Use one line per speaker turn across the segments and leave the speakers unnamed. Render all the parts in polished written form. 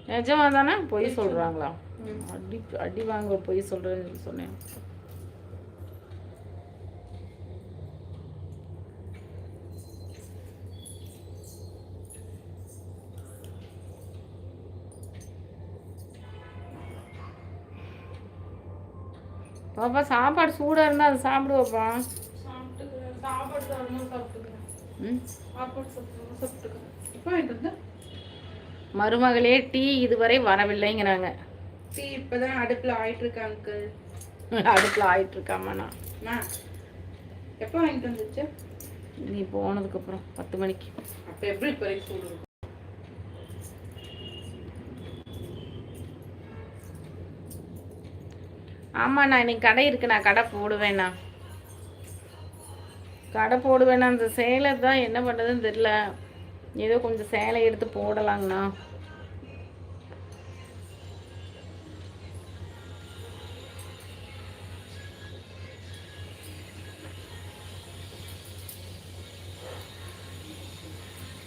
நிஜமா தானே பொய் சொல்கிறாங்களா? அடி அடி வாங்க பொய் சொல்கிறேன்னு சொன்னேன். பாப்பா சாப்பாடு சூடாக இருந்தால் அது சாப்பிடுவாப்பா. மருமகளே டீ இதுவரை வரவில்லைங்கிறாங்க.
டீ இப்பதான் அடுப்புல ஆயிட்டு இருக்கு அங்கிள்.
அடுப்புல ஆயிட்டு இருக்காமாண்ணா.
எப்போ வாங்கிட்டு வந்துச்சு?
நீ போனதுக்கு அப்புறம் 10 மணிக்கு.
அப்ப எப்படி இப்போ சூடு இருக்கும்?
ஆமாண்ணா இன்னைக்கு கடை இருக்கு, நான் கடை போடுவேண்ணா. கடை போடுவேண்ணா. அந்த சேலை தான் என்ன பண்ணுறதுன்னு தெரியல. ஏதோ கொஞ்சம் சேலை எடுத்து போடலாங்கண்ணா.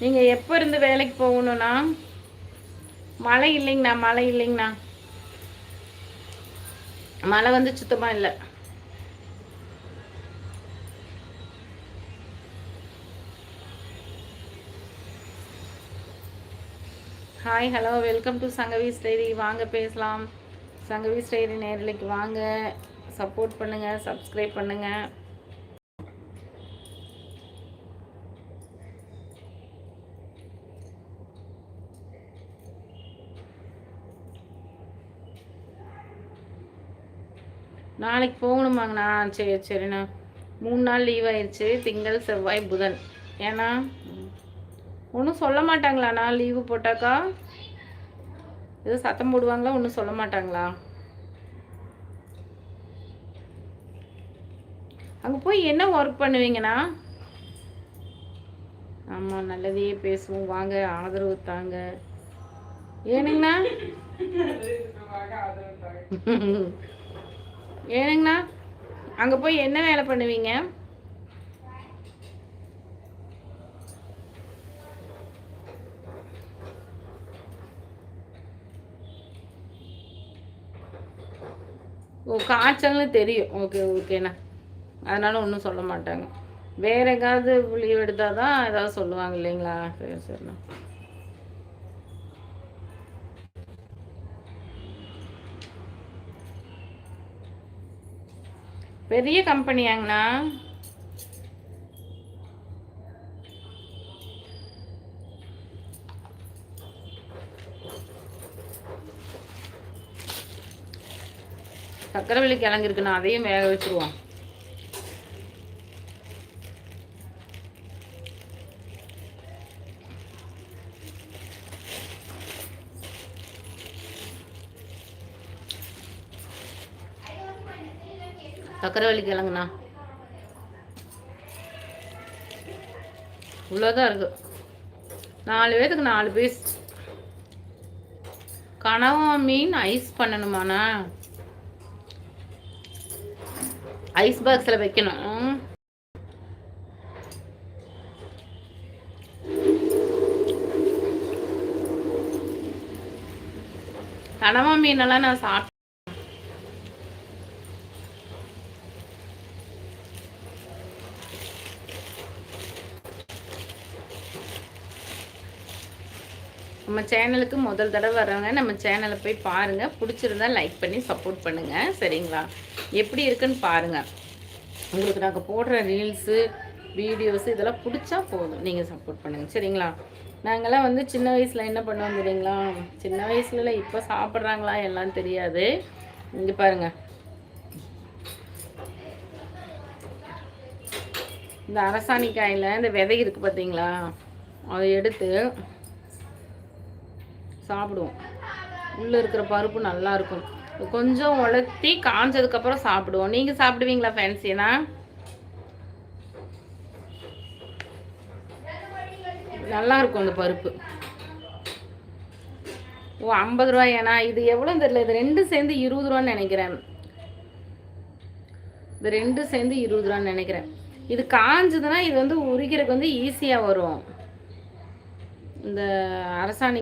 நீங்கள் எப்போ இருந்து வேலைக்கு போகணும்ண்ணா? மழை இல்லைங்கண்ணா, மழை இல்லைங்கண்ணா. மழை வந்து சுத்தமாக இல்லை. Hi hello welcome to Sangavi story. வாங்க பேசலாம். சங்கவி ஸ்டைரி நேரலைக்கு வாங்க, சப்போர்ட் பண்ணுங்கள், சப்ஸ்கிரைப் பண்ணுங்கள். நாளைக்கு போகணுமாங்கண்ணா? சரி சரிண்ணா. 3 நாள் லீவ் ஆயிடுச்சு, திங்கள் செவ்வாய் புதன். ஏன்னா ஒன்றும் சொல்ல மாட்டாங்களாண்ணா? லீவு போட்டாக்கா எதுவும் சத்தம் போடுவாங்களா? ஒன்றும் சொல்ல மாட்டாங்களா? அங்கே போய் என்ன ஒர்க் பண்ணுவீங்கண்ணா? ஆமாம் நல்லதே பேசுவோம், வாங்க ஆதரவு தாங்க. ஏனுங்கண்ணா? ஏனுங்கண்ணா அங்கே போய் என்ன வேலை பண்ணுவீங்க? ஓ காய்ச்சல்னு தெரியும். ஓகே ஓகேண்ணா. அதனால ஒன்றும் சொல்ல மாட்டாங்க. வேற எங்காவது லீவ் எடுத்தால் தான் ஏதாவது சொல்லுவாங்க இல்லைங்களா? சரி சரிண்ணா. பெரிய கம்பெனியாங்கண்ணா? சக்கரவள்ளி கிழங்கு இருக்குண்ணா, அதையும் வேக வச்சுருவோம். சக்கரவள்ளி கிழங்குண்ணா இவ்வளோதான் இருக்கு. 4 பேத்துக்கு 4 பீஸ். கனவா மீன் ஐஸ் பண்ணணுமாண்ணா? ஐஸ் பாக்ஸில் வைக்கணும். கனவா மீனெல்லாம் நான் சாப்பிட்டேன். நம்ம சேனலுக்கு முதல் தடவை வர்றவங்க நம்ம சேனலை போய் பாருங்கள். பிடிச்சிருந்தா லைக் பண்ணி சப்போர்ட் பண்ணுங்கள். சரிங்களா? எப்படி இருக்குன்னு பாருங்கள். உங்களுக்கு நாங்கள் போடுற ரீல்ஸு வீடியோஸு இதெல்லாம் பிடிச்சா போதும், நீங்கள் சப்போர்ட் பண்ணுங்கள். சரிங்களா? நாங்கள்லாம் வந்து சின்ன வயசில் என்ன பண்ணுவோம் தெரியுங்களா? சின்ன வயசுல இப்போ சாப்பிட்றாங்களா எல்லாம் தெரியாது. இங்கே பாருங்கள், இந்த அரசாணிக்காயில் இந்த விதை இருக்குது பார்த்தீங்களா? அதை எடுத்து சாப்பிடுவோம். உள்ளே இருக்கிற பருப்பு நல்லாயிருக்கும். கொஞ்சம் உலர்த்தி காஞ்சதுக்கப்புறம் சாப்பிடுவோம். நீங்கள் சாப்பிடுவீங்களா ஃபேன்சினா? நல்லாயிருக்கும் அந்த பருப்பு. ஓ 50 ரூபாயாண்ணா? இது எவ்வளோன்னு தெரியல. இது 2 சேர்ந்து 20 ரூபான்னு நினைக்கிறேன். இது 2 சேர்ந்து 20 ரூபான்னு நினைக்கிறேன். இது காஞ்சதுன்னா இது வந்து உரிக்கிறதுக்கு வந்து ஈஸியாக வரும். இந்த அரசாணி